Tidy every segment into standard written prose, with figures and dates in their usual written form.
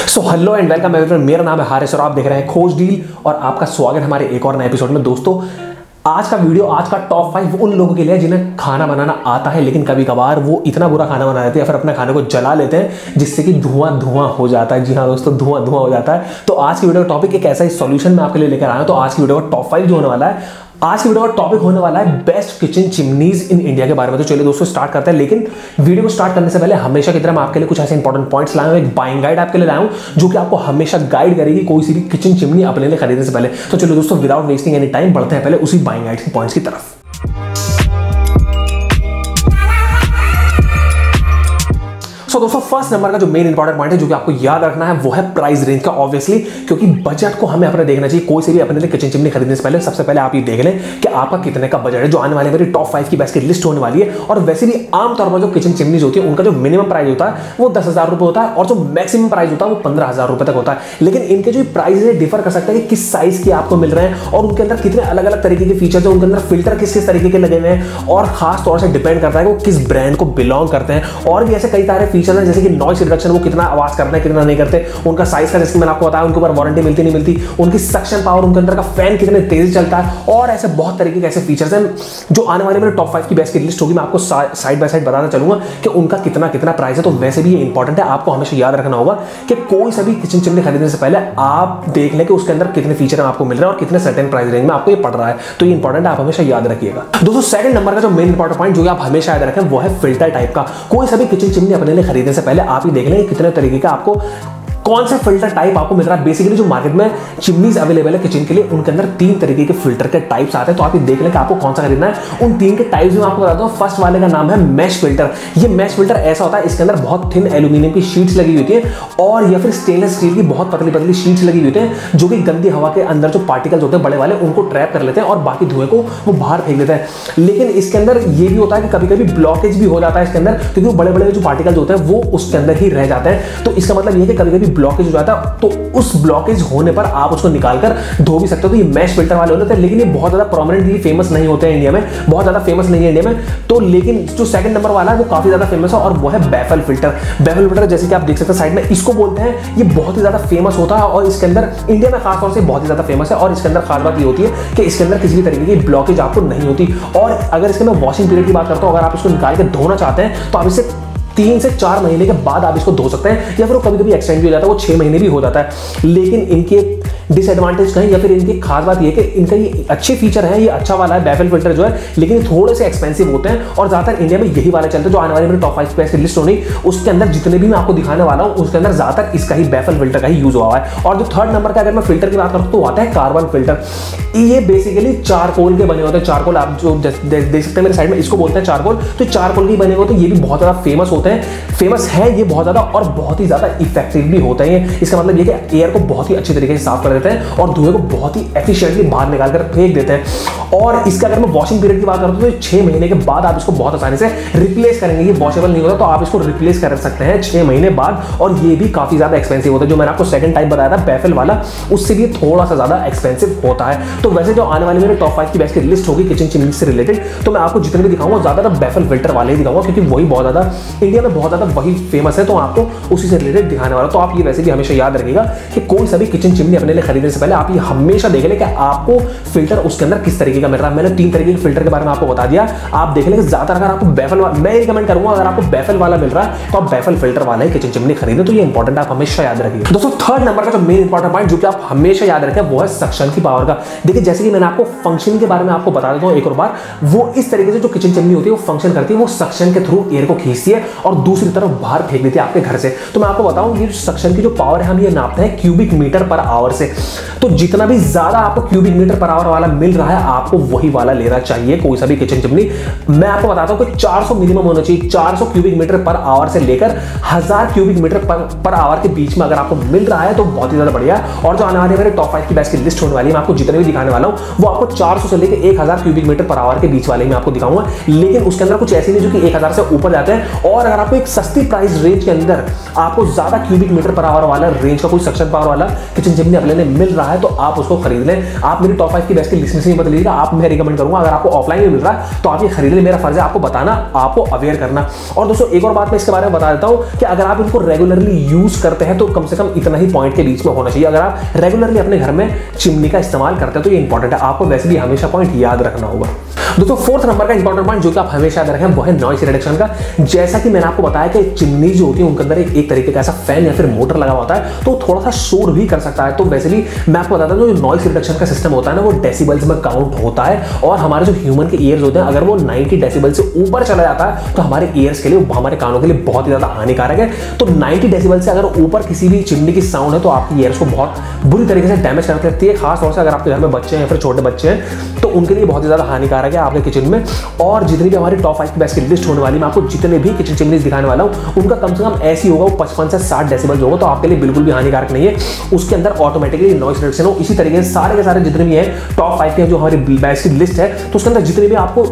So hello and welcome everyone, मेरा नाम है हारिस और आप देख रहे हैं खोजडील और आपका स्वागत है हमारे एक और नए एपिसोड में। दोस्तों आज का वीडियो, आज का टॉप 5 उन लोगों के लिए जिन्हें खाना बनाना आता है, लेकिन कभी कभार वो इतना बुरा खाना बना देते हैं या फिर अपने खाने को जला लेते हैं जिससे कि धुआं धुआं हो जाता है। जी हाँ दोस्तों, धुआं धुआं हो जाता है। तो आज की वीडियो का टॉपिक एक ऐसा ही सॉल्यूशन मैं आपके लिए लेकर आया हूं। तो आज की वीडियो का टॉप 5 जो होने वाला है, आज की वीडियो का टॉपिक होने वाला है best kitchen chimneys in India के बारे में। तो चलिए दोस्तों स्टार्ट करते हैं, लेकिन वीडियो को स्टार्ट करने से पहले हमेशा की तरह मैं आपके लिए कुछ ऐसे इंपॉर्टेंट पॉइंट्स लाया हूं। एक बाइंग गाइड आपके लिए लाया हूं जो कि आपको हमेशा गाइड करेगी कोई सी भी किचन चिमनी अपने लिए खरीदने से पहले। तो चलिए दोस्तों विदाउट वेस्टिंग एनी टाइम बढ़ते हैं पहले उसी बाइंग गाइड के पॉइंट्स की तरफ। सो दोस्तों फर्स्ट नंबर का जो मेन इंपॉर्टेंट पॉइंट है जो कि आपको याद रखना है वो है प्राइस रेंज का। ऑब्वियसली क्योंकि बजट को हमें अपने देखना चाहिए। कोई से भी अपने लिए किचन चिमनी खरीदने से पहले सबसे पहले आप ये देख लें कि आपका कितने का बजट है। जो आने वाले मेरी टॉप 5 की बेस्ट की लिस्ट होने वाली है। और वैसे भी आमतौर पर जो किचन चिमनीज होती है उनका जो मिनिमम प्राइस होता है वो 10,000 रुपये होता है और जो मैक्सिमम प्राइस होता है वो 15,000 रुपये तक होता है। लेकिन इनके जो प्राइस है डिफर कर सकते हैं कि किस साइज के आपको मिल रहे हैं और उनके अंदर कितने अलग अलग तरीके के फीचर्स है, उनके अंदर फिल्टर किस किस तरीके के लगे हुए हैं और खास तौर से डिपेंड करता है कि वो किस ब्रांड को बिलोंग करते हैं। और भी ऐसे कई सारे फीचर्स हैं जैसे कि नॉइस रिडक्शन, वो कितना आवाज करते हैं कितना नहीं करते, उनका साइज का जैसे मैंने आपको बताया, उनके ऊपर वारंटी मिलती नहीं मिलती, उनकी सक्शन पावर, उनके अंदर का फैन कितने तेज चलता है और ऐसे बहुत तरीके के ऐसे फीचर्स हैं जो आने वाले मेरे टॉप 5 की बेस्ट की लिस्ट होगी। मैं आपको साइड बाय साइड बताता चलूंगा कि उनका कितना कितना प्राइस है। तो वैसे भी ये इंपॉर्टेंट है, आपको हमेशा याद रखना होगा कि कोई सा भी किचन चिमनी खरीदने से पहले आप देख लें कि उसके अंदर कितने फीचर आपको मिल रहे हैं और कितने सर्टेन प्राइस रेंज में आपको ये पड़ रहा है। तो ये इंपॉर्टेंट है, आप हमेशा याद रखिएगा। दोस्तों सेकंड नंबर का जो मेन इंपॉर्टेंट पॉइंट जो आप हमेशा याद रखें वो है फिल्टर टाइप का। कोई सा भी किचन चिमनी अपने लिए खरीदने से पहले आप ही देख लें कितने तरीके का आपको कौन सा फिल्टर टाइप आपको मिल रहा है। बेसिकली जो मार्केट में चिमनीज अवेलेबल है किचन के लिए उनके अंदर 3 तरीके के फिल्टर के टाइप्स आते हैं। तो आप ये देख लें कि आपको कौन सा खरीदना है। उन 3 के टाइप्स में आपको बताता हूं। फर्स्ट वाले का नाम है मैश फिल्टर। ये मैश फिल्टर ऐसा होता है, इसके अंदर बहुत थिन एल्यूमिनियम की शीट्स लगी होती है और या फिर स्टेनलेस स्टील की बहुत पतली पतली शीट्स लगी होती है जो कि गंदी हवा के अंदर जो पार्टिकल्स होते हैं बड़े वाले उनको ट्रैप कर लेते हैं और बाकी धुएं को वो बाहर फेंक देते हैं। लेकिन इसके अंदर ये भी होता है कि कभी कभी ब्लॉकेज भी हो जाता है इसके अंदर, क्योंकि बड़े बड़े जो पार्टिकल्स होते हैं वो उसके अंदर ही रह जाते हैं। तो इसका मतलब ये है कि कभी कभी ब्लॉकेज हो जाता है तो उस ब्लॉकेज होने पर आप उसको निकालकर धो भी सकते हो। तो ये मैश फिल्टर वाले होते हैं, लेकिन ये बहुत ज्यादा प्रोमिनेंटली फेमस नहीं होते हैं इंडिया में, बहुत ज्यादा फेमस नहीं है इंडिया में। तो लेकिन जो सेकंड नंबर वाला है वो काफी ज्यादा फेमस है और वो है बैफल फिल्टर। बैफल फिल्टर जैसे कि आप देख सकते हैं साइड में, इसको बोलते हैं, ये बहुत ही ज्यादा फेमस होता है और इसके अंदर इंडिया में खासतौर से बहुत ही ज्यादा फेमस है। और इसके अंदर खास बात ये होती है कि इसके अंदर किसी भी तरीके की ब्लॉकेज आपको नहीं होती। और अगर इसके मैं वॉशिंग पीरियड की बात करता हूं, अगर आप इसको निकाल के धोना चाहते हैं तो आप इसे 3 से 4 महीने के बाद आप इसको धो सकते हैं, या फिर वो कभी कभी एक्सटेंड भी हो जाता है, वो 6 महीने भी हो जाता है। लेकिन इनके डिसएडवांटेज कहीं या फिर इनकी खास बात ये कि इनका ये अच्छे फीचर है, ये अच्छा वाला है बैफल फिल्टर जो है, लेकिन थोड़े से एक्सपेंसिव होते हैं और ज्यादातर इंडिया में यही वाले चलते हैं। जो आने वाले मेरे टॉप 5 पे लिस्ट होनी उसके अंदर जितने भी मैं आपको दिखाने वाला हूं उसके अंदर ज्यादातर इसका ही बैफल फिल्टर का ही यूज हुआ है। और जो थर्ड नंबर का अगर मैं फिल्टर की बात करूं तो आता है कार्बन फिल्टर। ये बेसिकली चारकोल के बने होते हैं। चारकोल आप जो देख सकते हैं मेरे साइड में, इसको बोलते हैं चारकोल। तो चारकोल के बने होते हैं, ये भी बहुत ज्यादा फेमस होते हैं, फेमस है ये बहुत ज्यादा और बहुत ही ज्यादा इफेक्टिव भी होता है ये। इसका मतलब ये कि एयर को बहुत ही अच्छी तरीके से साफ कर देते हैं और धुएं को बहुत ही एफिशिएंटली बाहर निकालकर फेंक देते हैं। और इसका अगर मैं वॉशिंग पीरियड की बात करता हूं तो 6 महीने के बाद आप इसको बहुत आसानी से रिप्लेस करेंगे। ये वॉशेबल नहीं होता तो आप इसको रिप्लेस कर सकते हैं 6 महीने बाद। और ये भी काफी ज्यादा एक्सपेंसिव होता है। जो मैंने आपको सेकंड टाइप बताया था बैफल वाला, उससे भी थोड़ा सा ज्यादा एक्सपेंसिव होता है। तो वैसे जो आने वाले मेरे टॉप 5 की बेस्ट की लिस्ट होगी किचन चिमनी से रिलेटेड, तो मैं आपको जितने भी दिखाऊंगा ज्यादातर बैफल फिल्टर वाले ही दिखाऊंगा, क्योंकि वही बहुत ज्यादा इंडिया में बहुत ज्यादा वही फेमस है। तो आपको उसी से रिलेटेड दिखाने वाला। तो आप ये वैसे भी हमेशा याद रखिएगा कि कोई सा भी किचन चिमनी अपने लिए खरीदने से पहले आप ये हमेशा देख लें कि आपको फिल्टर उसके अंदर किस तरीके का मिल रहा है। मैंने 3 तरीके के फिल्टर के बारे में आपको बता दिया। आप देख लें कि ज्यादातर अगर आपको बैफल, मैं रिकमेंड करूंगा अगर आपको बैफल वाला मिल रहा है तो आप बैफल फिल्टर वाला ही किचन चिमनी खरीदें। तो ये इंपॉर्टेंट आप हमेशा याद रखिए। दोस्तों थर्ड नंबर का जो मेन इंपॉर्टेंट पॉइंट जो कि आप हमेशा याद रखें वो है सक्शन की पावर का। देखिए जैसे कि मैंने आपको फंक्शन के बारे में आपको बता देता हूं एक और बार, वो इस तरीके से जो किचन चिमनी होती है वो फंक्शन करती है, वो सक्शन के थ्रू एयर को खींचती है और दूसरी तरफ बाहर फेंक देती है आपके घर से। तो मैं आपको बताऊं ये सक्शन की जो पावर है हम ये नापते हैं क्यूबिक मीटर पर आवर से। तो जितना भी ज्यादा आपको क्यूबिक मीटर पर आवर वाला मिल रहा है आपको वही वाला लेना चाहिए कोई सा भी किचन चिमनी। मैं आपको बताता हूं कि 400 मिनिमम होना चाहिए। 400 क्यूबिक मीटर पर आवर से लेकर 1000 क्यूबिक मीटर पर आवर के बीच में अगर आपको मिल रहा है तो बहुत ही ज्यादा बढ़िया है। और जो आने वाले मेरे टॉप 5 की बेस्ट की लिस्ट होने वाली है, मैं आपको जितने भी दिखाने वाला हूं वो आपको 400 से लेकर 1000 क्यूबिक मीटर पर आवर के बीच वाले में आपको दिखाऊंगा। लेकिन उसके अंदर कुछ ऐसे नहीं जो कि 1000 से ऊपर जाते हैं। और अगर आपको एक सस्ती प्राइस रेंज के अंदर आपको ज्यादा क्यूबिक मीटर पर आवर वाला रेंज का कोई सक्शन पावर वाला किचन चिमनी अवेलेबल मिल रहा है तो आप उसको खरीद लें। आप मेरी टॉप 5 की बेस्ट की लिस्ट में से बता लीजिएगा, आप मैं रिकमेंड करूंगा। अगर आपको ऑफलाइन में मिल रहा है तो आप ये खरीद लें, मेरा फर्ज है आपको बताना, आपको अवेयर करना। और दोस्तों एक और बात मैं इसके बारे में बता देता हूं कि अगर आप इनको रेगुलरली यूज करते हैं तो कम से कम इतना ही पॉइंट के बीच में होना चाहिए। अगर आप रेगुलरली अपने घर में चिमनी का इस्तेमाल करते हैं तो ये इंपॉर्टेंट है, आपको वैसे भी हमेशा पॉइंट याद रखना होगा। दोस्तों फोर्थ नंबर का इंपॉर्टेंट पॉइंट जो कि आप हमेशा याद रखें वो है नॉइस रिडक्शन का। जैसा कि मैंने आपको बताया कि चिमनी जो होती है उनके अंदर एक तरीके का ऐसा फैन या फिर मोटर लगा होता है तो थोड़ा सा शोर भी कर सकता है। तो वैसे भी मैं आपको बताता हूं जो नॉइस रिडक्शन का सिस्टम होता है ना वो डेसिबल्स में काउंट होता है और हमारे जो ह्यूमन के ईयर्स होते हैं अगर वो 90 डेसिबल से ऊपर चला जाता है तो हमारे ईयर्स के लिए, हमारे कानों के लिए बहुत ही ज्यादा हानिकारक है। तो 90 डेसिबल से अगर ऊपर किसी भी चिमनी की साउंड है तो आपकी ईयर्स को बहुत बुरी तरीके से डैमेज कर सकती है। खास तौर से अगर आपके घर में बच्चे हैं या फिर छोटे बच्चे हैं तो उनके लिए बहुत ही ज्यादा हानिकारक है आपके किचन में। और जितनी भी हमारी टॉप 5 की बेस्ट की लिस्ट होने वाली मैं आपको जितने भी किचन चिमनीज दिखाने वाला हूं उनका कम से कम ऐसी होगा वो 55 से 60 डेसिबल होगा, तो आपके लिए बिल्कुल भी हानिकारक नहीं है। उसके अंदर ऑटोमेटिकली नॉइस रिडक्शन हो। इसी तरीके से सारे के सारे जितने भी हैं टॉप 5 के जो हमारी बेस्ट की लिस्ट है तो उसके अंदर जितने भी आपको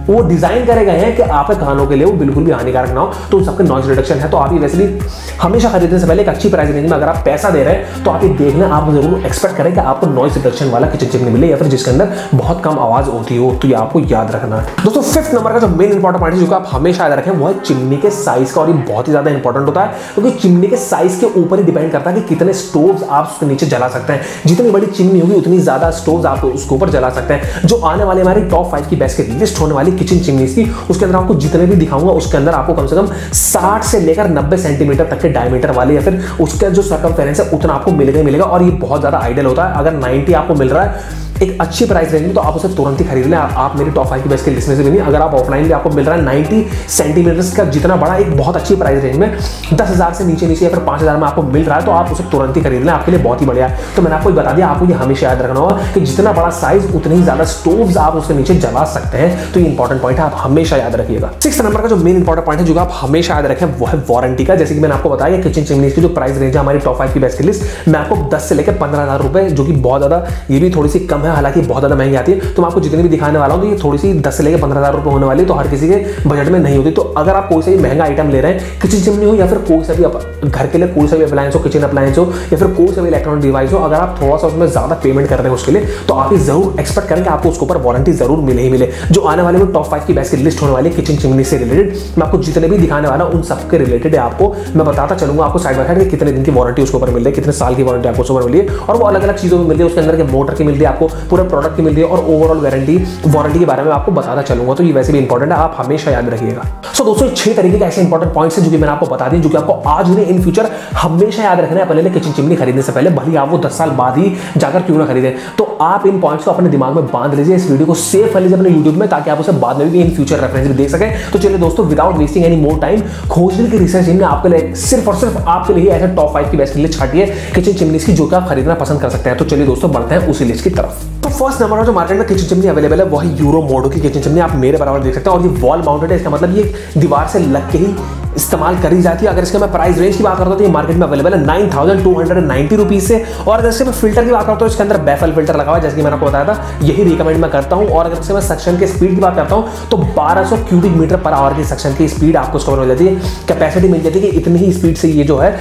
वो डिजाइन करे गए हैं कि आपके कानों के लिए वो बिल्कुल भी हानिकारक ना हो तो उन सबके नॉइस रिडक्शन है। तो आप ये वैसे भी हमेशा खरीदने से पहले एक अच्छी प्राइस रेंज में अगर आप पैसा दे रहे हैं तो आप ये देखना, आप जरूर एक्सपेक्ट करें कि आपको नॉइस रिडक्शन वाला किचन चिमनी मिले या फिर जिसके अंदर बहुत कम आवाज होती हो, तो ये आपको याद रखना है। दोस्तों फिफ्थ नंबर का जो मेन इंपॉर्टेंट पॉइंट है जो आप हमेशा याद रखें वो है चिमनी के साइज का। और ये बहुत ही ज्यादा इंपॉर्टेंट होता है क्योंकि चिमनी के साइज के ऊपर ही डिपेंड करता है कि कितने स्टोव्स आप उसके नीचे जला सकते हैं। जितनी बड़ी चिमनी होगी उतनी ज्यादा स्टोव्स आप उसके ऊपर जला सकते हैं। जो आने वाले हमारी टॉप 5 की बेस्ट की लिस्ट होने वाली किचन चिमनीज की उसके अंदर आपको जितने भी दिखाऊंगा उसके अंदर आपको कम से कम 60 से लेकर 90 सेंटीमीटर तक के डायमीटर वाले या फिर उसका जो सर्कमफेरेंस है उतना आपको मिलेगा। और ये बहुत ज्यादा आइडियल होता है। अगर 90 आपको मिल रहा है एक अच्छी प्राइस रेंज में तो आप उसे तुरंत ही खरीद लें। आप मेरी टॉप 5 की बेस्ट की लिस्ट में से भी नहीं, अगर आप ऑफलाइन भी आपको मिल रहा है 90 सेंटीमीटर का जितना बड़ा एक बहुत अच्छी प्राइस रेंज में 10,000 से नीचे या फिर 5,000 में आपको मिल रहा है तो आप उसे तुरंत ही खरीद लें, आपके लिए बहुत ही बढ़िया है। तो मैंने आपको बता दिया, आपको ये हमेशा याद रखना होगा कि जितना बड़ा साइज उतनी ही ज्यादा स्टोव्स आप उसके नीचे जला सकते हैं। तो ये इंपॉर्टेंट पॉइंट है, आप हमेशा याद रखिएगा। 6 नंबर का जो मेन इंपॉर्टेंट पॉइंट है जो आप हमेशा याद रखें वो है वारंटी का। जैसे कि मैंने आपको बताया किचन चिमनीज की जो प्राइस रेंज है हमारी टॉप 5 की बेस्ट की लिस्ट मैं आपको 10 से लेकर 15,000 रुपए, जो कि बहुत ज्यादा, ये भी थोड़ी सी कम है, हालांकि बहुत ज्यादा महंगी आती है। तो मैं आपको जितनी भी दिखाने वाला हूं तो ये थोड़ी सी 10 से लेकर 15,000 रुपए होने वाली है, तो हर किसी के बजट में नहीं होती। तो अगर आप कोई सा भी महंगा आइटम ले रहे हैं, किचन चिमनी हो या फिर कोई सा भी घर के लिए कोई सा भी अप्लायंस हो, किचन अप्लायंस हो या फिर कोई सा भी इलेक्ट्रॉनिक डिवाइस हो, अगर आप थोड़ा सा उसमें ज्यादा पेमेंट कर रहे हैं उसके लिए तो आप ये जरूर एक्सपेक्ट करें कि आपको उसके ऊपर वारंटी जरूर मिले ही मिले। जो आने वाले में टॉप 5 की बेस्ट की लिस्ट होने वाली है किचन चिमनी से रिलेटेड, मैं आपको जितने भी दिखाने वाला उन सबके रिलेटेड है, आपको मैं बताता चलूंगा आपको साइड बाय साइड कितने दिन की वारंटी उसके ऊपर मिल रही है, कितने साल की वारंटी आपको उसके ऊपर मिली है, और वो अलग अलग चीजों में मिल रही है। उसके अंदर के मोटर की मिल रही है, आपको पूरे प्रोडक्ट की मिल रही है, और ओवरऑल वारंटी के बारे में आपको बताता चलूंगा। तो ये वैसे भी इंपॉर्टेंट है, आप हमेशा याद रखिएगा। सो दोस्तों 6 तरीके के ऐसे इंपॉर्टेंट पॉइंट्स हैं जो कि मैंने आपको बता दिए, जो कि आपको आज नहीं इन फ्यूचर हमेशा याद रखना है पहले किचन चिमनी खरीदने से पहले, भले आप वो 10 साल बाद ही जाकर क्यों ना खरीदें। तो आप इन पॉइंट्स को अपने दिमाग में बांध लीजिए, इस वीडियो को सेव कर लीजिए अपने यूट्यूब में, ताकि आप उसे बाद में भी इन फ्यूचर रेफरेंस भी देख सकें। तो चलिए दोस्तों, without wasting any more time, खोजदिल की रिसर्च टीम ने आपके लिए सिर्फ और सिर्फ आपके लिए ऐसे टॉप 5 की बेस्ट लिस्ट छाटी है किचन चिमनीज की, जो कि आप खरीदना पसंद कर सकते हैं। तो चलिए दोस्तों, बढ़ते हैं उसी लिस्ट की तरफ। तो फर्स्ट नंबर जो मार्केट में किचन चिमनी अवेलेबल है वो है यूरोमोडो की किचन चिमनी। आप मेरे बराबर देख सकते हैं, और ये वॉल माउंटेड है, इसका मतलब ये दीवार से लग के ही इस्तेमाल करी जाती है। अगर इसके मैं प्राइस रेंज की बात करता हूं तो ये मार्केट में अवेलेबल है 9,290 रुपीज से। और अगर इसके मैं फिल्टर की बात करता हूं, इसके अंदर बैफल फिल्टर लगा हुआ है, जैसे कि मैंने आपको बताया था, यही रिकमेंड मैं करता हूं। और अगर इसके मैं सक्शन के स्पीड की बात करता हूं तो 1200 क्यूबिक मीटर पर आवर की सक्शन की स्पीड आपको इसको मिल जाती है, कैपेसिटी मिल जाती है कि इतनी ही स्पीड से ये जो है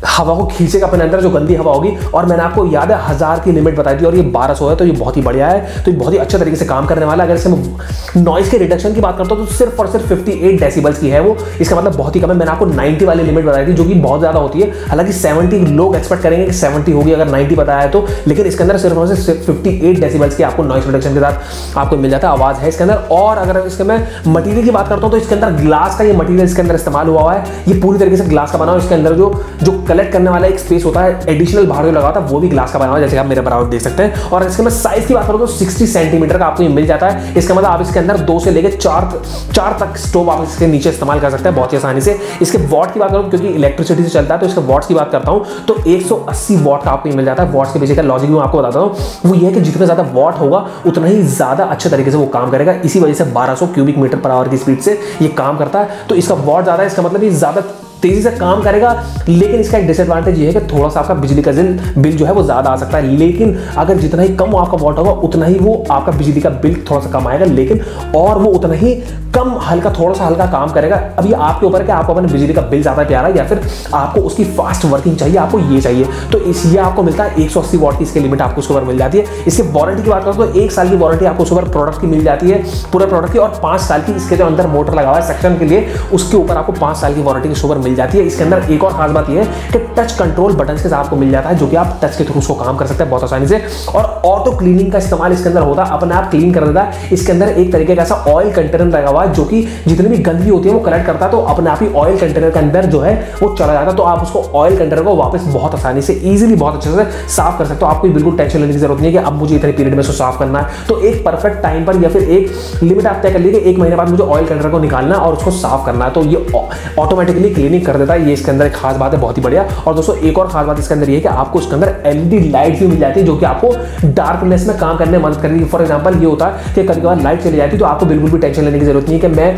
हवा को खींचेगा अपने अंदर, जो गंदी हवा होगी। और मैंने आपको याद है 1000 की लिमिट बताई थी, और ये 1200 है, तो ये बहुत ही बढ़िया है, तो ये बहुत ही अच्छे तरीके से काम करने वाला है। अगर इसमें नॉइस के रिडक्शन की बात करता हूं तो सिर्फ और सिर्फ 58 डेसिबल्स की है वो, इसका मतलब बहुत ही कम है। मैंने आपको 90 वाली लिमिट बताई थी, जो कि बहुत ज्यादा होती है। हालांकि 70 लोग एक्सपेक्ट करेंगे कि 70 होगी अगर 90 बताया है तो, लेकिन इसके अंदर सिर्फ और सिर्फ 58 डेसिबल्स की आपको नॉइस रिडक्शन के साथ आपको मिल जाता है, आवाज है इसके अंदर। और अगर इसके मैं मटेरियल की बात करता हूं तो इसके अंदर ग्लास का ये मटेरियल इसके अंदर इस्तेमाल हुआ है, ये पूरी तरीके से ग्लास का बना हुआ है। इसके अंदर जो कलेक्ट करने वाला एक स्पेस होता है एडिशनल बाहर जो लगा होता है, वो भी ग्लास का बना हुआ है, जैसे आप मेरे बराबर देख सकते हैं। और इसके मैं साइज की बात करूं तो 60 सेंटीमीटर का आपको ये मिल जाता है। इसका मतलब आप इसके अंदर 2 से लेकर 4 तक स्टोव आप इसके नीचे इस्तेमाल कर सकते हैं बहुत ही आसानी से। इसके वॉट की बात करूं, क्योंकि इलेक्ट्रिसिटी से चलता है, तो इसके वॉट्स की बात करता हूं तो 180 वॉट का आपको मिल जाता है। वॉट्स के पीछे का लॉजिक भी मैं आपको बताता हूं, वो ये है कि जितना ज्यादा वॉट होगा उतना ही ज्यादा अच्छे तरीके से वो काम करेगा। इसी वजह से 1200 क्यूबिक मीटर पर आवर की स्पीड से ये काम करता है। तो इसका वॉट ज्यादा है, इसका मतलब ये ज्यादा तेजी से काम करेगा, लेकिन इसका एक डिसएडवांटेज ये है कि थोड़ा सा आपका बिजली का बिल जो है वो ज्यादा आ सकता है। लेकिन अगर जितना ही कम आपका वॉट होगा उतना ही वो आपका बिजली का बिल थोड़ा सा कम आएगा, लेकिन और वो उतना ही कम हल्का, थोड़ा सा हल्का काम करेगा। अभी आपके ऊपर है कि आपको अपने बिजली का बिल ज्यादा प्यारा है या फिर आपको उसकी फास्ट वर्किंग चाहिए, आपको ये चाहिए। तो ये आपको मिलता है 180 वॉट की इसकी लिमिट आपको उसके ऊपर मिल जाती है। इसके वारंटी की बात करें तो 1 साल की वारंटी आपको उसके ऊपर प्रोडक्ट की मिल जाती है, पूरे प्रोडक्ट की, और 5 साल की इसके जो अंदर मोटर लगा हुआ है सेक्शन के लिए उसके ऊपर आपको 5 साल की वारंटी के ऊपर मिल जाती है। इसके अंदर एक और खास बात यह है कि टच कंट्रोल बटन के साथ आपको मिल जाता है, जो कि आप टच के थ्रू उसको काम कर सकते हैं बहुत आसानी से। और ऑटो क्लीनिंग का इस्तेमाल इसके अंदर होता है, अपने आप क्लीन कर देता है। इसके अंदर एक तरीके का ऐसा ऑयल कंटेनर लगा हुआ है जो कि जितनी भी गंदगी होती है वो कलेक्ट करता है, तो अपने आप ही ऑयल कंटेनर के अंदर जो है वो चला जाता है। तो आप उसको ऑयल कंटेनर को वापस बहुत आसानी से इजीली बहुत अच्छे से साफ कर सकते हो। आपको बिल्कुल टेंशन लेने की जरूरत नहीं है कि अब मुझे इतने पीरियड में उसको साफ करना है। तो एक परफेक्ट टाइम पर या फिर एक लिमिट आप तय कर लीजिए, 1 महीने बाद मुझे ऑयल कंटेनर को निकालना है और उसको साफ करना है, तो ये ऑटोमेटिकली क्लीनिंग कर देता है। ये इसके अंदर एक खास बात है, बहुत ही बढ़िया। और दोस्तों एक और खास बात इसके अंदर ये है कि आपको इसके अंदर एलईडी लाइट भी मिल जाती है, जो कि आपको डार्कनेस में काम करने में मदद करेगी। फॉर एग्जांपल ये होता है कि कभी कभार लाइट चली जाती है तो आपको बिल्कुल भी टेंशन लेने की जरूरत नहीं है कि मैं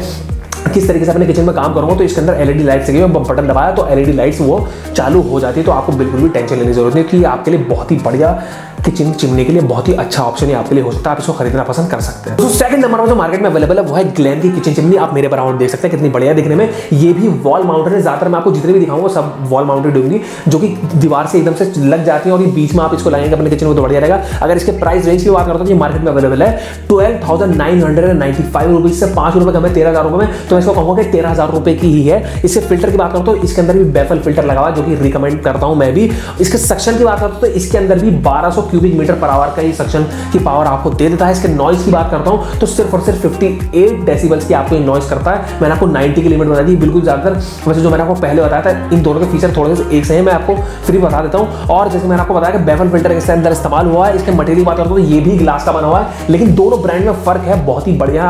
किस तरीके से अपने किचन में काम करूंगा। तो इसके अंदर एलईडी लाइट्स लगी, बटन दबाया तो एलईडी लाइट्स वो चालू हो जाती है, तो आपको बिल्कुल भी टेंशन लेने की जरूरत नहीं है। कि आपके लिए बहुत ही बढ़िया किचन चिमनी के लिए बहुत ही अच्छा ऑप्शन आपके लिए हो सकता है, आप इसको खरीदना पसंद कर सकते हैं। तो सेकंड नंबर पर जो मार्केट में अवेलेबल है वो है ग्लेन की किचन चिमनी। आप मेरे बराबर देख सकते हैं कितनी बढ़िया दिखने में। ये भी वॉल माउंटेड है, ज्यादातर मैं आपको जितने भी दिखाऊंगा सब वॉल माउंटेड होंगी, जो कि दीवार से एकदम से लग जाती है और ये बीच में आप इसको लगाएंगे अपने किचन में तो बढ़िया रहेगा। अगर इसके प्राइस रेंज की बात करता हूं तो ये मार्केट में अवेलेबल है 12,995 रुपीज से 5 रुपए कम है 13,000 रुपए में, तो मैं इसको कहूंगा कि 13,000 रुपए की ही है। इसके फिल्टर की बात करता हूं तो इसके अंदर भी बेफल फिल्टर लगा हुआ है, जो कि रिकमेंड करता हूं मैं भी। इसके सक्शन की बात करता हूं तो इसके अंदर भी 1200 क्यूबिक मीटर पर आवर का ये सक्शन की पावर आपको दे देता है। इसके नॉइज की बात करता हूं तो सिर्फ और सिर्फ 58 डेसिबल्स की आपको ये नॉइज करता है। मैंने आपको 90 की लिमिट बता दी, बिल्कुल ज्यादातर वैसे जो मैंने आपको पहले बताया था इन दोनों के फीचर थोड़े से एक से हैं, मैं आपको फ्री बता देता हूं। और जैसे मैंने आपको बताया कि बेफल फिल्टर इसके अंदर इस्तेमाल हुआ है। इसके मटेरियल की बात करता हूं तो ये भी ग्लास का बना हुआ है, लेकिन दोनों ब्रांड में फर्क है, बहुत ही बढ़िया है।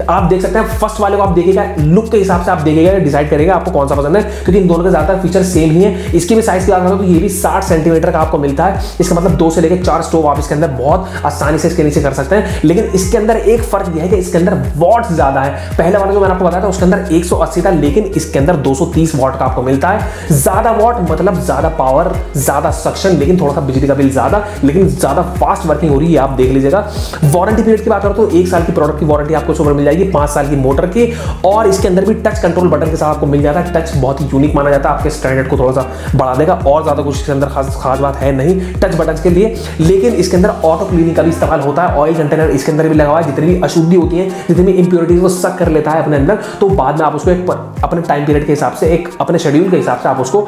आप देख सकते हैं, फर्स्ट वाले को आप देखिएगा लुक के हिसाब से आप देखिएगा, डिसाइड करेगा आपको कौन सा पसंद है, क्योंकि इन दोनों के ज्यादातर फीचर सेम ही है। इसकी भी साइज की बात करता हूं तो ये भी 60 सेंटीमीटर का आपको मिलता है। इसका मतलब 2 से लेकर 4 स्टोव आप इसके अंदर बहुत आसानी से इसके नीचे कर सकते हैं। लेकिन इसके अंदर एक फर्क यह है कि इसके अंदर वॉट ज्यादा है। पहले वाला जो मैंने आपको बताया था उसके अंदर 180 था, लेकिन इसके अंदर 230 वॉट का आपको मिलता है। ज्यादा वॉट मतलब ज्यादा पावर, ज्यादा सक्शन, लेकिन थोड़ा सा बिजली का बिल ज्यादा, लेकिन ज्यादा फास्ट वर्किंग हो रही है, आप देख लीजिएगा। वारंटी पीरियड की बात करो तो 1 साल की प्रोडक्ट की वारंटी आपको उसमें मिल जाएगी, 5 साल की मोटर की, और इसके अंदर भी टच कंट्रोल बटन के साथ आपको मिल जाता है। टच बहुत ही यूनिक माना जाता है, आपके स्टैंडर्ड को थोड़ा सा बढ़ा देगा, और ज्यादा कुछ इसके अंदर खास बात है नहीं टच बटन के लिए। लेकिन इसके अंदर ऑटो क्लीनिंग का भी इस्तेमाल होता है। ऑयल कंटेनर इसके अंदर भी लगा हुआ है, जितनी भी अशुद्धि होती है, जितनी भी इंप्योरिटीज वो सक कर लेता है अपने अंदर, तो बाद में आप उसको एक अपने टाइम पीरियड के हिसाब से, एक अपने शेड्यूल के हिसाब से आप उसको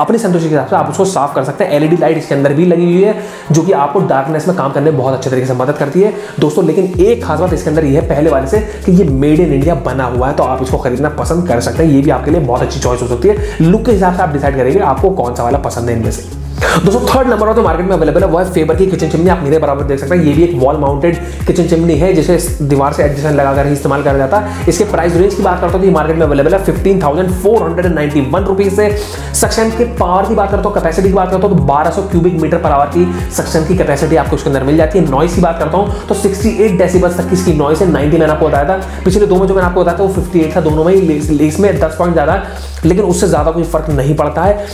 अपने संतोष के हिसाब से आप उसको साफ कर सकते हैं। एलईडी लाइट इसके अंदर भी लगी हुई है, जो कि आपको डार्कनेस में काम करने में बहुत अच्छे तरीके से मदद करती है दोस्तों। लेकिन एक खास बात इसके अंदर ये है पहले वाले से कि ये मेड इन इंडिया बना हुआ है, तो आप इसको खरीदना पसंद कर सकते हैं। ये भी आपके लिए बहुत अच्छी चॉइस हो सकती है। लुक के हिसाब से आप डिसाइड करेंगे आपको कौन सा वाला पसंद है इनमें से। दोस्तों थर्ड नंबर पर जो मार्केट में अवेलेबल है वो है फेबर की किचन चिमनी। आप मेरे बराबर देख सकते हैं, ये भी एक वॉल माउंटेड किचन चिमनी है, जिसे दीवार से एडजस्टेंट लगाकर ही इस्तेमाल करा जाता है। इसके प्राइस रेंज की बात करता हूं तो ये मार्केट में अवेलेबल है 15,491 रुपीज से। सक्शन के पावर की बात करता हूं, कैपेसिटी की बात करता हूं तो 1200 क्यूबिक मीटर पर आवर की सक्शन की कैपेसिटी आपको उसके अंदर मिल जाती है। नॉइस की बात करता हूं तो 68 डेसिबल्स तक की इसकी नॉइस है। 90 मैंने आपको बताया था, पिछले दो में जो मैंने आपको बताया था वो 58 था, दोनों में ही इसमें 10 पॉइंट ज्यादा है, लेकिन उससे ज्यादा कोई फर्क नहीं पड़ता है।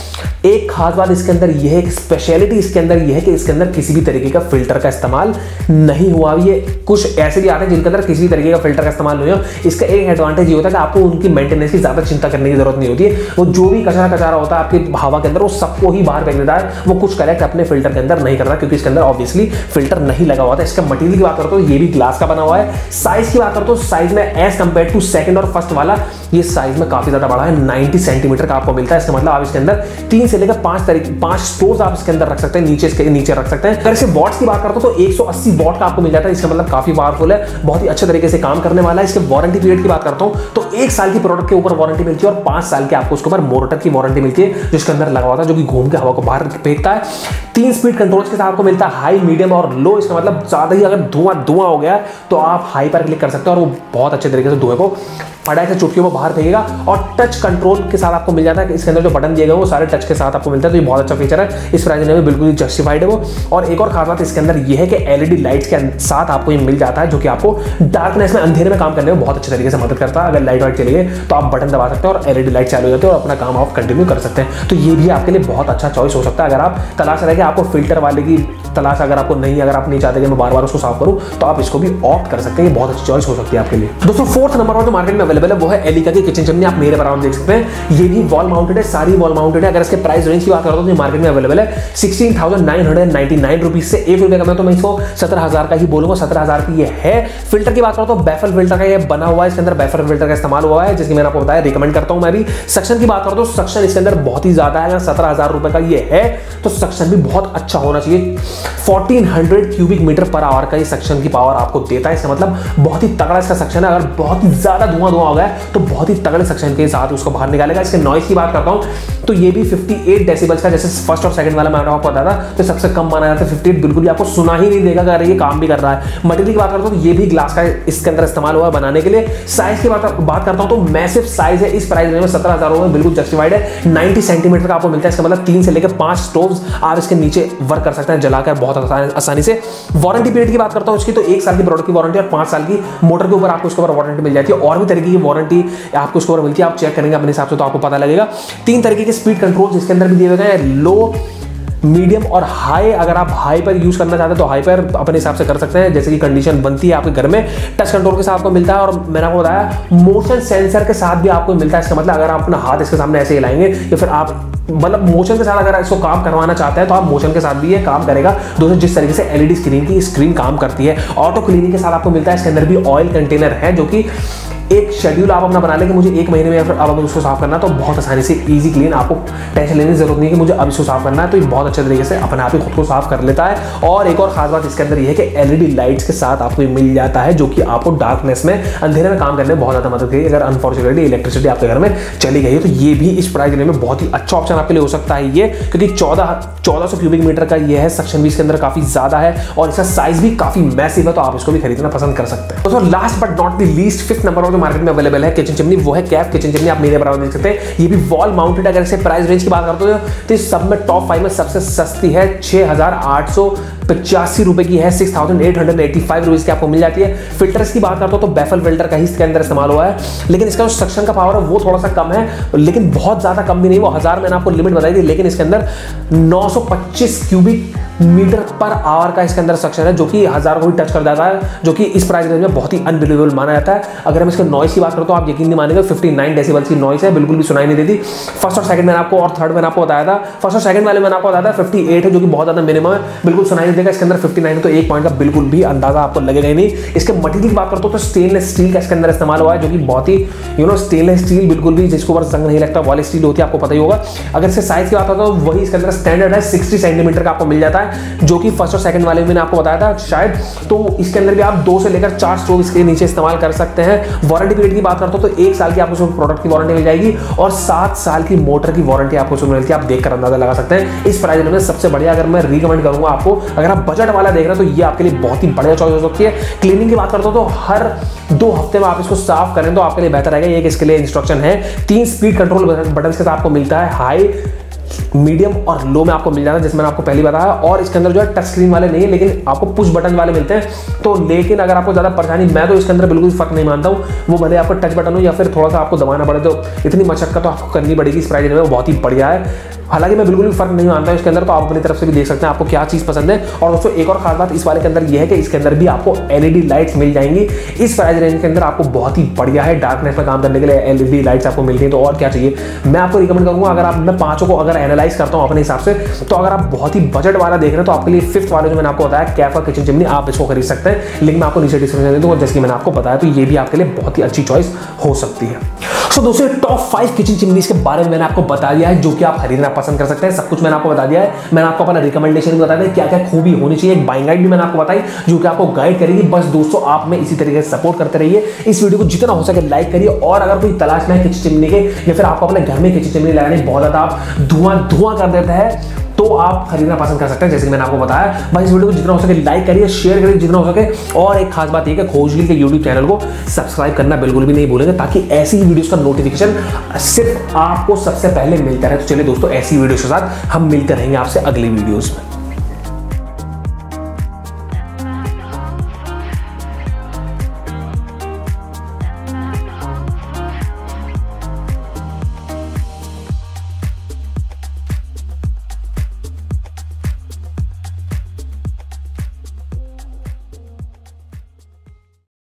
एक खास बात इसके अंदर यह है, स्पेशलिटी इसके अंदर यह है कि इसके अंदर किसी भी तरीके का फिल्टर का इस्तेमाल नहीं हुआ। ये कुछ ऐसे भी आते हैं जिनके अंदर किसी भी तरीके का फिल्टर का इस्तेमाल नहीं हो। इसका एक एडवांटेज ये होता है कि आपको उनकी मेंटेनेंस की ज्यादा चिंता करने की जरूरत नहीं होती है। वो जो भी कचरा होता है आपके हवा के अंदर, वो सबको ही बाहर फेंक देता है, वो कुछ कलेक्ट अपने फिल्टर के अंदर नहीं करता, क्योंकि इसके अंदर ऑब्वियसली फिल्टर नहीं लगा हुआ था। इसका मटेरियल की बात करते हो, ये भी ग्लास का बना हुआ है। साइज की बात करते हो, साइज में एज कंपेयर टू सेकंड और फर्स्ट वाला ये साइज में काफी ज्यादा बड़ा है, 90 सेंटीमीटर का आपको मिलता है। इसका मतलब आप इसके अंदर 3 से लेकर 5 स्टोर्स आप इसके अंदर रख सकते हैं, नीचे रख सकते हैं। अगर इसके वॉट्स की बात करते हो तो 180 वॉट का आपको मिल जाता है। इसका मतलब काफी पावरफुल है, बहुत ही अच्छे तरीके से काम करने वाला है। इसके वारंटी पीरियड की बात करता हूं तो 1 साल की प्रोडक्ट के ऊपर वारंटी मिलती है और 5 साल की आपको उसके ऊपर मोटर की वारंटी मिलती है, जिसके अंदर लगा हुआ था, जो कि घूम के हवा को बाहर फेंकता है। 3 स्पीड कंट्रोल्स के साथ आपको मिलता है, हाई, मीडियम और लो। इसका मतलब ज्यादा ही अगर धुआं हो गया तो आप हाई पर क्लिक कर सकते हो और वो बहुत अच्छे तरीके से धुएं को फटाक से चुटकियों में बाहर फेंकेगा। और टच कंट्रोल के साथ आपको मिल जाता है, इसके अंदर जो बटन दिए गए वो सारे टच के साथ आपको मिलता है, तो ये बहुत अच्छा फीचर है। इस प्राइस में बिल्कुल जस्टिफाइड है वो। और एक और खास बात इसके अंदर ये है कि एलईडी लाइट्स के साथ आपको ये मिल जाता है, जो कि आपको डार्कनेस में, अंधेरे में काम करने में बहुत अच्छे तरीके से मदद करता है। अगर लाइट वाइट चली गई तो आप बटन दबा सकते हैं और एलईडी लाइट चालू हो जाती है और अपना काम आप कंटिन्यू कर सकते हैं। तो ये भी आपके लिए बहुत अच्छा चॉइस हो सकता है। अगर आप तलाश रहे कि आपको फिल्टर वाले की तलाश अगर आपको नहीं, अगर आप नहीं चाहते कि मैं बार बार उसको साफ करूं, तो आप इसको भी ऑप्ट कर सकते हैं। ये बहुत अच्छी चॉइस हो सकती है आपके लिए। दोस्तों 4th नंबर पर जो मार्केट में अवेलेबल है वो है एलिका की किचन चिमनी। आप मेरे बराबर देख सकते हैं, ये भी वॉल माउंटेड है, सारी वॉल माउंटेड है। अगर इसके प्राइस रेंज की बात करता हूं तो मार्केट में अवेलेबल है 16,999 रुपीज से। 1 रुपए का मैं तो मैं इसको 17,000 का ही बोलूंगा, 17,000 की ये है। फिल्टर की बात करता हूं तो बैफल फिल्टर का ये बना हुआ है, इसके अंदर बैफल फिल्टर का इस्तेमाल हुआ है, जिसकी मैंने आपको बताया, रिकमेंड करता हूं मैं भी। सक्शन की बात करता हूं तो सक्शन इसके अंदर बहुत ही ज्यादा है। 17,000 रुपए का ये है तो सक्शन भी बहुत अच्छा होना चाहिए। 1400 क्यूबिक मीटर पर आवर का ये सक्शन की पावर आपको देता है। इसका मतलब बहुत ही तगड़ा इसका सक्शन है। अगर बहुत ही ज्यादा धुआं हो गया तो बहुत ही तगड़े सक्शन के साथ उसको बाहर निकालेगा। इसके नॉइस की बात करता हूं तो ये भी 58 डेसिबल्स का, जैसे फर्स्ट और सेकंड वाला मैंने आपको बताया था, तो सबसे कम माना जाता है 58। बिल्कुल भी आपको सुना ही नहीं देगा अगर ये काम भी कर रहा है। मटेरियल की बात करता हूं तो ये भी ग्लास का इसके अंदर इस्तेमाल हुआ है बनाने के लिए। साइज की बात करता हूं तो मैसिव साइज है। इस प्राइस में 17,000 में बिल्कुल जस्टिफाइड है। 90 सेंटीमीटर का आपको मिलता है। इसका मतलब 3 से लेकर 5 स्टोव्स आप इसके नीचे वर्क कर सकते हैं जलाकर बहुत आसानी से। वारंटी पीरियड की बात करता हूं इसकी तो 1 साल की प्रोडक्ट की वारंटी और 5 साल की मोटर के ऊपर आपको इसके ऊपर वारंटी मिल जाती है। और भी तरीके की वारंटी आपको इसके ऊपर मिलती है, आप चेक करेंगे अपने हिसाब से तो आपको पता लगेगा। 3 तरीके के स्पीड कंट्रोल्स इसके अंदर भी दिए गए हैं, लो, मीडियम और हाई। अगर आप हाई पर यूज करना चाहते हैं तो हाई पर अपने हिसाब से कर सकते हैं, जैसे कि कंडीशन बनती है आपके घर में। टच कंट्रोल के साथ आपको मिलता है और मैंने आपको बताया मोशन सेंसर के साथ भी आपको मिलता है। इसका मतलब अगर आप अपना हाथ इसके सामने ऐसे हिलाएंगे या फिर आप मतलब मोशन के साथ अगर इसको काम करवाना चाहते हैं तो आप मोशन के साथ भी ये काम करेगा। दोस्तों जिस तरीके से एलईडी स्क्रीन काम करती है। ऑटो क्लीनिंग के साथ आपको मिलता है। इसके अंदर भी ऑयल कंटेनर है, जो कि एक शेड्यूल आप अपना बना लें कि मुझे 1 महीने में या फिर अब उसको साफ करना, तो बहुत आसानी से इजी क्लीन, आपको टेंशन लेने की जरूरत नहीं है कि मुझे अब इसको साफ करना है। तो ये बहुत अच्छे तरीके से अपने आप ही खुद को साफ कर लेता है। और एक और खास बात इसके अंदर ये है कि एलईडी लाइट्स के साथ आपको मिल जाता है, जो कि आपको डार्कनेस में, अंधेरे में काम करने में बहुत ज्यादा मदद करेगी। अगर अनफॉर्चुनेटली इलेक्ट्रिसिटी आपके घर में चली गई है तो ये भी इस प्राइस रेंज में बहुत ही अच्छा ऑप्शन आपके लिए हो सकता है ये, क्योंकि 1400 क्यूबिक मीटर का ये है। सक्शन भी इसके अंदर काफी ज्यादा है और इसका साइज भी काफी मैसिव है, तो आप इसको भी खरीदना पसंद कर सकते हैं। तो last but not the least 5th number पर जो मार्केट में अवेलेबल है किचन चिमनी, वो है कैफ किचन चिमनी। आप मेरे बराबर देख सकते हैं, ये भी वॉल माउंटेड। अगर इससे प्राइस रेंज की बात करते हो तो इस सब में टॉप 5 में सबसे सस्ती है, 6,885 रुपए की है। 6,885 रुपीज की आपको मिल जाती है। फिल्टर्स की बात करता हूं तो बैफल फिल्टर का ही इसके अंदर इस्तेमाल हुआ है, लेकिन इसका जो सक्शन का पावर है वो थोड़ा सा कम है, लेकिन बहुत ज्यादा कम भी नहीं। वो 1000 मैंने आपको लिमिट बताई थी, लेकिन इसके अंदर 925 क्यूबिक मीटर पर आवर का इसके अंदर सक्शन है, जो कि 1000 को भी टच कर जाता है, जो कि इस प्राइस रेंज में बहुत ही अनबिलीवेबल माना जाता है। अगर हम इसके नॉइस की बात करें तो आप यकीन नहीं मानेंगे, 59 डेसिबल्स की नॉइस है, बिल्कुल भी सुनाई नहीं देती। फर्स्ट और सेकंड मैंने आपको और थर्ड मैंने आपको बताया था, फर्स्ट और सेकंड वाले मैंने आपको बताया था 58 है, जो कि बहुत ज्यादा मिनिमम है, बिल्कुल सुनाई नहीं देगा। इसके अंदर 59 है तो 1 पॉइंट का बिल्कुल भी अंदाजा आपको लगेगा ही नहीं। इसके मटेरियल की बात करते हो तो स्टेनलेस स्टील का इसके अंदर इस्तेमाल हुआ है, जो कि बहुत ही स्टेनलेस स्टील बिल्कुल भी जिसको ऊपर जंग नहीं लगता वाली स्टील होती है, आपको पता ही होगा। अगर इसके साइज की बात करता हूं तो वही इसके अंदर स्टैंडर्ड है, 60 सेंटीमीटर का आपको मिल जाता है, जो कि फर्स्ट और सेकंड वाले में मैंने आपको बताया था शायद। तो इसके अंदर भी आप 2 से लेकर 4 स्टोव इसके नीचे इस्तेमाल कर सकते हैं। वारंटी पीरियड की बात करता हूं तो 1 साल की आपको प्रोडक्ट की वारंटी मिल जाएगी और 7 साल की मोटर की वारंटी आपको मिलती है। आप देखकर अंदाजा लगा सकते हैं। इस प्राइस में सबसे बढ़िया अगर मैं रिकमेंड करूंगा आपको, अगर आप बजट वाला देख रहे हैं तो ये आपके लिए बहुत ही बढ़िया चॉइस हो सकती है। क्लीनिंग की बात करता हूं तो हर 2 हफ्ते में आप इसको साफ करें तो आपके लिए बेहतर रहेगा। ये इसके लिए इंस्ट्रक्शन है, 3 स्पीड कंट्रोल बटन के साथ आपको मिलता है, हाई, मीडियम और लो में आपको मिल जाता है, जिसमें मैंने आपको पहले बताया। और इसके अंदर जो है टच स्क्रीन वाले नहीं है, लेकिन आपको पुश बटन वाले मिलते हैं। तो लेकिन अगर आपको ज्यादा परेशानी, मैं तो इसके अंदर बिल्कुल फर्क नहीं मानता हूँ, वो भले आपको टच बटन हो या फिर थोड़ा सा आपको दबाना पड़े, तो इतनी मशक्कत तो आपको करनी पड़ेगी। इस प्राइस में वो बहुत ही बढ़िया है। हालांकि मैं बिल्कुल भी फर्क नहीं मानता इसके अंदर, तो आप अपनी तरफ से भी देख सकते हैं आपको क्या चीज पसंद है। और दोस्तों एक और खास बात इस वाले के अंदर ये है कि इसके अंदर भी आपको एलईडी लाइट्स मिल जाएंगी। इस प्राइस रेंज के अंदर आपको बहुत ही बढ़िया है, डार्कनेस में काम करने के लिए एलईडी लाइट्स आपको मिलती है। तो और क्या चाहिए, मैं आपको रिकमेंड करूंगा। अगर आप, मैं 5 को अगर एनालाइज करता हूं अपने हिसाब से, तो अगर आप बहुत ही बजट वाला देख रहे हैं तो आपके लिए 5th वाले जो मैंने आपको बताया कैफ का किचन चिमनी, आप इसको खरीद सकते हैं। लिंक मैं आपको नीचे डिस्क्रिप्शन दे दूंगा, जैसे कि मैंने आपको बताया। तो ये भी आपके लिए बहुत ही अच्छी चॉइस हो सकती है। सो दोस्तों टॉप 5 किचन चिमनीज के बारे में मैंने आपको बता दिया है, जो कि आप खरीदना पसंद कर सकते हैं। सब कुछ मैंने आपको बता दिया है। मैंने आपको अपना रिकमेंडेशन भी बता दिया, क्या क्या खूबी होनी चाहिए। एक बाइंग गाइड भी मैंने आपको बताई, जो कि आपको गाइड करेगी। बस दोस्तों आप में इसी तरीके से सपोर्ट करते रहिए। इस वीडियो को जितना हो सके लाइक करिए। और अगर कोई तलाश में है किचन चिमनी के, या फिर आपको अपने घर में किचन चिमनी लगाने बहुत ज्यादा आप धुआं कर देते हैं, तो आप खरीदना पसंद कर सकते हैं। जैसे कि मैंने आपको बताया भाई, इस वीडियो को जितना हो सके लाइक करिए, शेयर करिए जितना हो सके, और एक खास बात यह कि खोजडील के यूट्यूब चैनल को सब्सक्राइब करना बिल्कुल भी नहीं भूलेंगे, ताकि ऐसी वीडियोस का नोटिफिकेशन सिर्फ आपको सबसे पहले मिलता रहे। तो चलिए दोस्तों, ऐसी वीडियोस के साथ हम मिलते रहेंगे आपसे अगली वीडियोस में।